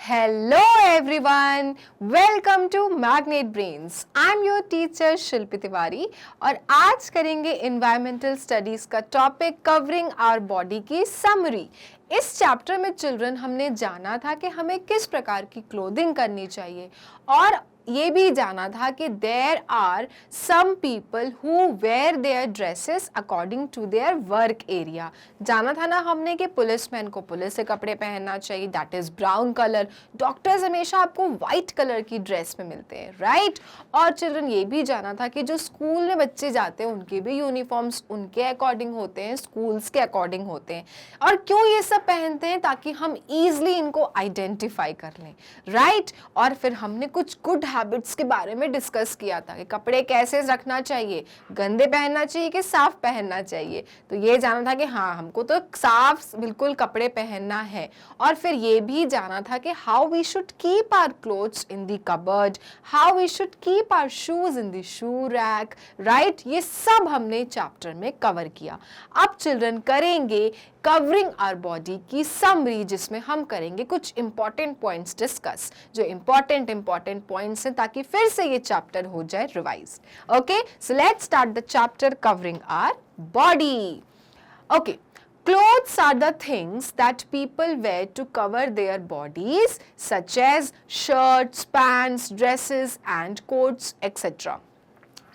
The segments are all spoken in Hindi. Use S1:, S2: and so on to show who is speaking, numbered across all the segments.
S1: Hello everyone, welcome to Magnet Brains. I'm your teacher शिल्पी तिवारी और आज करेंगे environmental studies का टॉपिक कवरिंग आवर बॉडी की समरी। इस चैप्टर में चिल्ड्रन हमने जाना था कि हमें किस प्रकार की क्लोथिंग करनी चाहिए और ये भी जाना था कि there are some people who wear their dresses according to their work area. जाना था ना हमने कि पुलिसमैन को पुलिस से कपड़े पहनना चाहिए, that is brown colour. Doctors हमेशा आपको वाइट कलर की ड्रेस में मिलते हैं, राइट। और चिल्ड्रन ये भी जाना था कि जो स्कूल में बच्चे जाते हैं उनके भी यूनिफॉर्म्स उनके अकॉर्डिंग होते हैं, स्कूल्स के अकॉर्डिंग होते हैं। और क्यों ये सब पहनते हैं? ताकि हम ईजिली इनको आइडेंटिफाई कर लें, राइट। और फिर हमने कुछ गुड हैबिट्स के बारे में डिस्कस किया था कि कपड़े कैसे रखना चाहिए, गंदे पहनना चाहिए कि साफ पहनना चाहिए। तो ये जाना था कि हाँ, हमको तो साफ बिल्कुल कपड़े पहनना है। और फिर ये भी जाना था कि how we should keep our clothes in the cupboard, how we should keep our shoes in the shoe rack, right. ये सब हमने चैप्टर में कवर किया। अब चिल्ड्रन करेंगे कवरिंग आवर बॉडी की समरी, जिसमें हम करेंगे कुछ इंपॉर्टेंट पॉइंट्स डिस्कस, जो इंपॉर्टेंट पॉइंट्स हैं, ताकि फिर से ये चैप्टर हो जाए revise. Okay, so let's start the chapter covering our body. Okay, clothes are the things that people wear to cover their bodies, such as shirts, pants, dresses and coats, etc.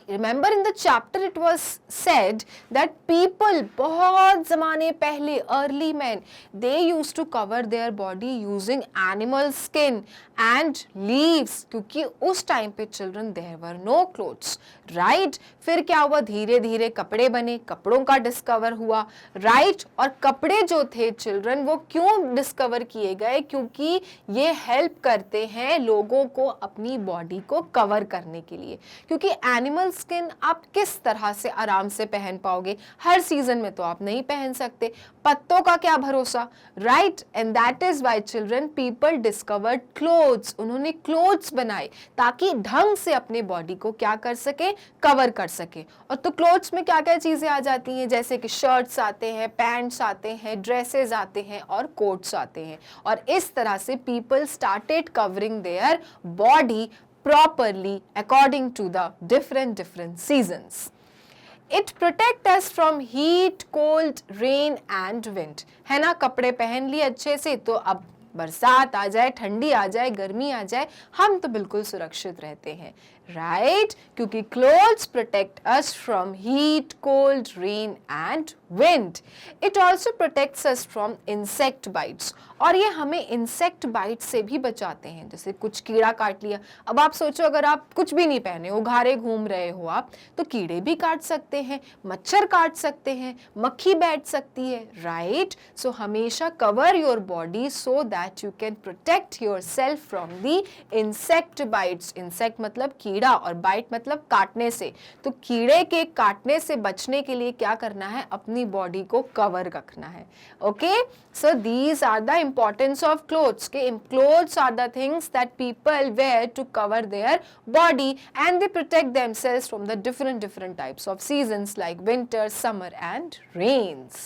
S1: Remember in the chapter it was said that people बहुत ज़माने पहले early men they used to cover their body using animal skin and leaves, क्योंकि उस टाइम पे children there were no clothes, right। फिर क्या हुआ? धीरे धीरे कपड़े बने, कपड़ों का डिस्कवर हुआ, right। और कपड़े जो थे चिल्ड्रन वो क्यों डिस्कवर किए गए? क्योंकि ये हेल्प करते हैं लोगों को अपनी बॉडी को कवर करने के लिए। क्योंकि एनिमल स्किन आप किस तरह से आराम से पहन पाओगे? हर सीजन में तो आप नहीं पहन सकते, पत्तों का क्या भरोसा, right. And that is why children people discovered clothes. उन्होंने क्लोथ्स बनाए ताकि ढंग से अपने बॉडी को क्या कर सके, कवर कर सके। और तो क्लोथ्स में क्या क्या चीजें आ जाती हैं, जैसे कि शर्ट्स आते हैं, पैंट्स आते हैं, ड्रेसेस आते हैं और कोट्स आते हैं। और इस तरह से people started covering their body properly according to the different seasons. It protect us from heat, cold, rain and wind. है ना, कपड़े पहन लिए अच्छे से तो अब बरसात आ जाए, ठंडी आ जाए, गर्मी आ जाए, हम तो बिल्कुल सुरक्षित रहते हैं, राइट। क्योंकि clothes protect us from heat, cold, rain and wind. It also protects us from insect bytes. और ये हमें इंसेक्ट बाइट से भी बचाते हैं, जैसे कुछ कीड़ा काट लिया। अब आप सोचो, अगर आप कुछ भी नहीं पहने हो, घारे घूम रहे हो आप, तो कीड़े भी काट सकते हैं, मच्छर काट सकते हैं, मक्खी बैठ सकती है, राइट। सो हमेशा cover your body so that you can protect your self from the insect bytes. Insect मतलब कीड़ा और बाइट मतलब काटने से। तो कीड़े के काटने से बचने के लिए क्या करना है? अपनी बॉडी को कवर रखना है। Okay, so these are the importance of clothes. Okay? Clothes are the things that people wear to cover their body and they protect themselves from the different types of seasons like winter, summer and rains.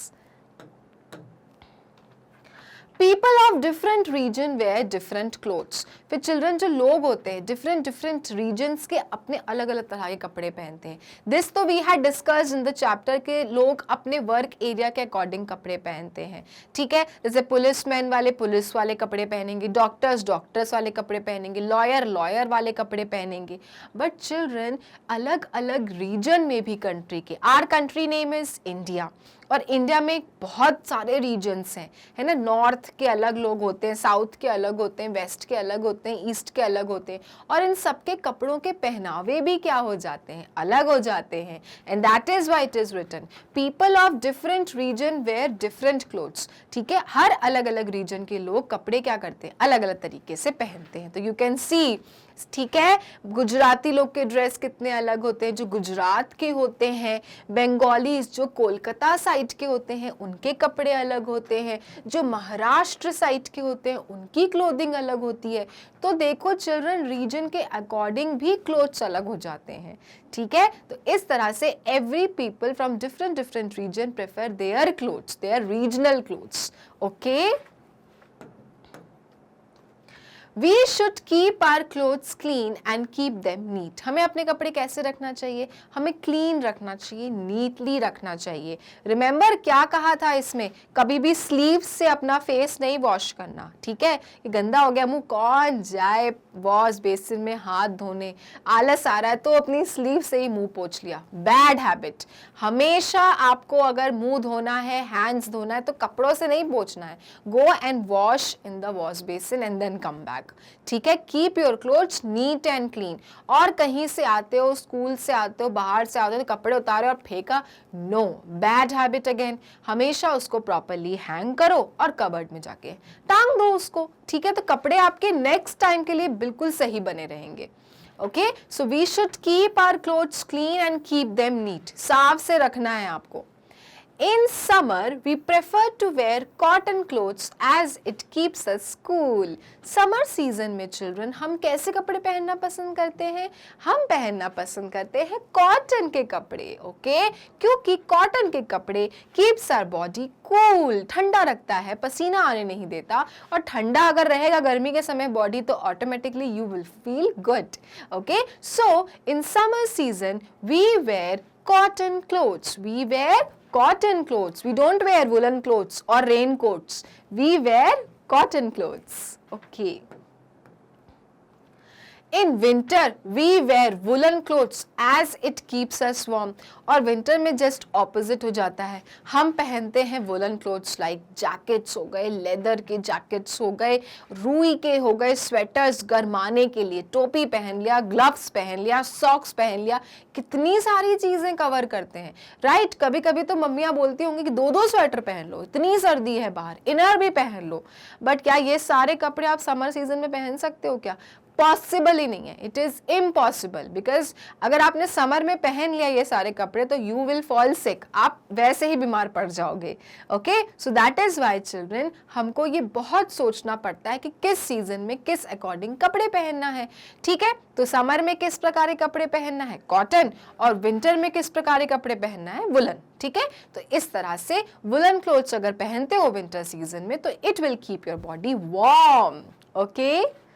S1: People of different region wear different clothes. फिर चिल्ड्रन जो लोग होते हैं different regions के अपने अलग अलग तरह के कपड़े पहनते हैं। This तो we had discussed in the chapter के लोग अपने वर्क एरिया के अकॉर्डिंग कपड़े पहनते हैं, ठीक है। जैसे पुलिसमैन वाले पुलिस वाले कपड़े पहनेंगे, डॉक्टर्स वाले कपड़े पहनेंगे, लॉयर वाले कपड़े पहनेंगे। बट चिल्ड्रन अलग अलग रीजन में भी कंट्री के, our country name is India, और इंडिया में बहुत सारे रीजन्स हैं, है ना। नॉर्थ के अलग लोग होते हैं, साउथ के अलग होते हैं, वेस्ट के अलग होते हैं, ईस्ट के अलग होते हैं। और इन सबके कपड़ों के पहनावे भी क्या हो जाते हैं? अलग हो जाते हैं। And that is why it is written people of different region wear different clothes, ठीक है। हर अलग अलग रीजन के लोग कपड़े क्या करते हैं? अलग अलग तरीके से पहनते हैं। तो यू कैन सी, ठीक है, गुजराती लोग के ड्रेस कितने अलग होते हैं, जो गुजरात के होते हैं। बंगालीज जो कोलकाता साइड के होते हैं उनके कपड़े अलग होते हैं। जो महाराष्ट्र साइड के होते हैं उनकी क्लोथिंग अलग होती है। तो देखो चिल्ड्रन, रीजन के अकॉर्डिंग भी क्लोथ्स अलग हो जाते हैं, ठीक है। तो इस तरह से every people from different region prefer their clothes, their regional clothes, okay. We should keep our clothes clean and keep them neat. हमें अपने कपड़े कैसे रखना चाहिए? हमें क्लीन रखना चाहिए, नीटली रखना चाहिए। रिमेंबर क्या कहा था इसमें? कभी भी स्लीव से अपना फेस नहीं वॉश करना, ठीक है? ये गंदा हो गया मुंह, कौन जाए वॉश बेसिन में हाथ धोने? आलस आ रहा है तो अपनी स्लीव से ही मुंह पोंछ लिया। Bad habit. हमेशा आपको अगर मुंह धोना है, हैंड्स धोना है तो कपड़ों से नहीं पोंछना है। Go and wash in the wash basin and then come back, ठीक है? Keep your clothes neat and clean. और कहीं से आते हो, स्कूल से आते हो, बाहर से आते हो तो कपड़े उतारे और फेंका, नो, बैड हैबिट अगेन। हमेशा उसको प्रॉपरली हैंग करो और कबर्ड में जाके टांग दो उसको, ठीक है? तो कपड़े आपके नेक्स्ट टाइम के लिए बिल्कुल सही बने रहेंगे। Okay, so we should keep our clothes clean and keep them neat. साफ से रखना है आपको। In summer, we prefer to wear cotton clothes as it keeps us cool. Summer season में children हम कैसे कपड़े पहनना पसंद करते हैं? हम पहनना पसंद करते हैं कॉटन के कपड़े, ओके? क्योंकि कॉटन के कपड़े keeps our body cool, ठंडा रखता है, पसीना आने नहीं देता। और ठंडा अगर रहेगा गर्मी के समय बॉडी तो automatically you will feel good, okay? So in summer season we wear cotton clothes. We wear cotton clothes. We don't wear woolen clothes or raincoats. We wear cotton clothes. Okay. In winter, we wear woolen clothes as it keeps us warm. और विंटर में जस्ट ऑपोजिट हो जाता है। हम पहनते हैं वुलन क्लोथ्स लाइक जैकेट्स हो गए, लेदर के जैकेट्स हो गए, रुई के हो गए, स्वेटर्स गर्माने के लिए, टोपी पहन लिया, ग्लव्स पहन लिया, सॉक्स पहन लिया, कितनी सारी चीजें कवर करते हैं, राइट? कभी कभी तो मम्मियाँ बोलती होंगी कि दो दो स्वेटर पहन लो, इतनी सर्दी है बाहर, इनर भी पहन लो। बट क्या ये सारे कपड़े आप समर सीजन में पहन सकते हो क्या? पॉसिबल ही नहीं है, इट इज इम्पॉसिबल। बिकॉज अगर आपने समर में पहन लिया ये सारे कपड़े तो यू विल फॉल सिक, आप वैसे ही बीमार पड़ जाओगे। Okay, so that is why children हमको ये बहुत सोचना पड़ता है कि किस सीजन में किस अकॉर्डिंग कपड़े पहनना है, ठीक है? तो समर में किस प्रकार के कपड़े पहनना है? कॉटन। और विंटर में किस प्रकार के कपड़े पहनना है? वुलन, ठीक है? तो इस तरह से वुलन क्लोथ्स अगर पहनते हो विंटर सीजन में तो it will keep your body warm. Okay,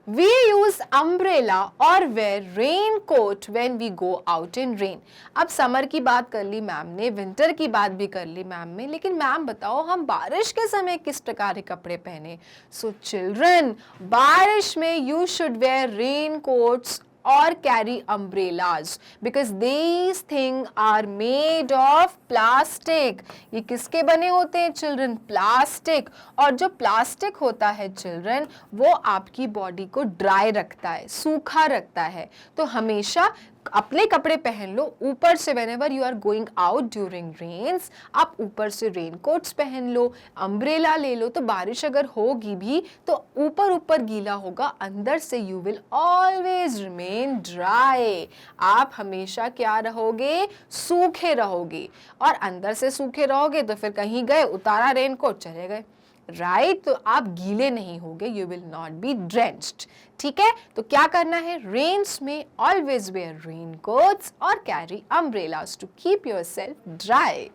S1: We use umbrella or wear raincoat when we go out in rain. अब समर की बात कर ली मैम ने, विंटर की बात भी कर ली मैम ने, लेकिन मैम बताओ हम बारिश के समय किस प्रकार के कपड़े पहने? So children, बारिश में you should wear raincoats or carry umbrellas because these things are made of plastic. ये किसके बने होते हैं चिल्ड्रन? प्लास्टिक। और जो प्लास्टिक होता है चिल्ड्रन वो आपकी बॉडी को ड्राई रखता है, सूखा रखता है। तो हमेशा अपने कपड़े पहन लो ऊपर से, whenever you are going out during rains, आप ऊपर से रेनकोट्स पहन लो, अम्ब्रेला ले लो, तो बारिश अगर होगी भी तो ऊपर ऊपर गीला होगा, अंदर से you will always remain dry. आप हमेशा क्या रहोगे? सूखे रहोगे। और अंदर से सूखे रहोगे तो फिर कहीं गए, उतारा रेनकोट, चले गए, राइट? तो आप गीले नहीं होगे, you will not be drenched, ठीक है? तो क्या करना है? रेन्स में ऑलवेज वेयर रेनकोट्स और carry umbrellas to keep yourself dry.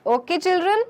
S1: Okay children,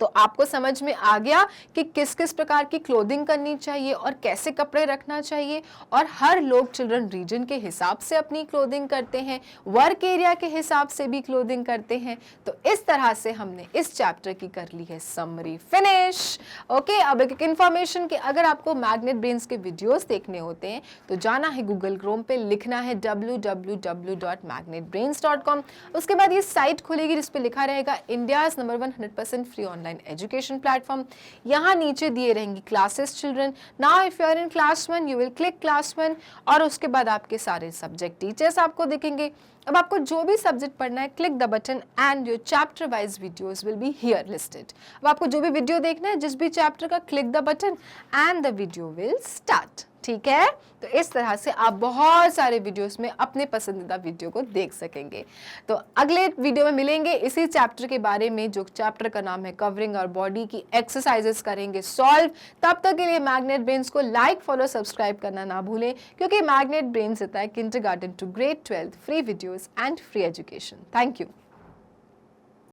S1: तो आपको समझ में आ गया कि किस किस प्रकार की क्लोथिंग करनी चाहिए और कैसे कपड़े रखना चाहिए। और हर लोग चिल्ड्रन रीजन के हिसाब से अपनी क्लोथिंग करते हैं, वर्क एरिया के हिसाब से भी क्लोथिंग करते हैं। तो इस तरह से हमने इस चैप्टर की कर ली है समरी फिनिश। ओके, अब एक इन्फॉर्मेशन कि अगर आपको मैग्नेट ब्रेन्स के वीडियोस देखने होते हैं तो जाना है गूगल क्रोम पे, लिखना है www.magnetbrains.com। उसके बाद ये साइट खुलेगी जिस पे लिखा रहेगा India's number 1 100% free online education platform. यहाँ नीचे दिए रहेंगी classes children. Now if you are in class 1 you will click class 1 और उसके बाद आपके सारे सब्जेक्ट टीचर्स आपको दिखेंगे। अब आपको जो भी सब्जेक्ट पढ़ना है, click the button and your chapter wise videos will be here listed. अब आपको जो भी वीडियो देखना है, जिस भी चैप्टर का, click the button and the video will start, ठीक है? तो इस तरह से आप बहुत सारे वीडियोस में अपने पसंदीदा वीडियो को देख सकेंगे। तो अगले वीडियो में मिलेंगे इसी चैप्टर के बारे में, जो चैप्टर का नाम है कवरिंग और बॉडी की एक्सरसाइजेस करेंगे सॉल्व। तब तक के लिए मैग्नेट ब्रेन्स को लाइक, फॉलो, सब्सक्राइब करना ना भूलें, क्योंकि मैग्नेट ब्रेन्स देता है kindergarten to grade 12 free videos and free education. Thank you.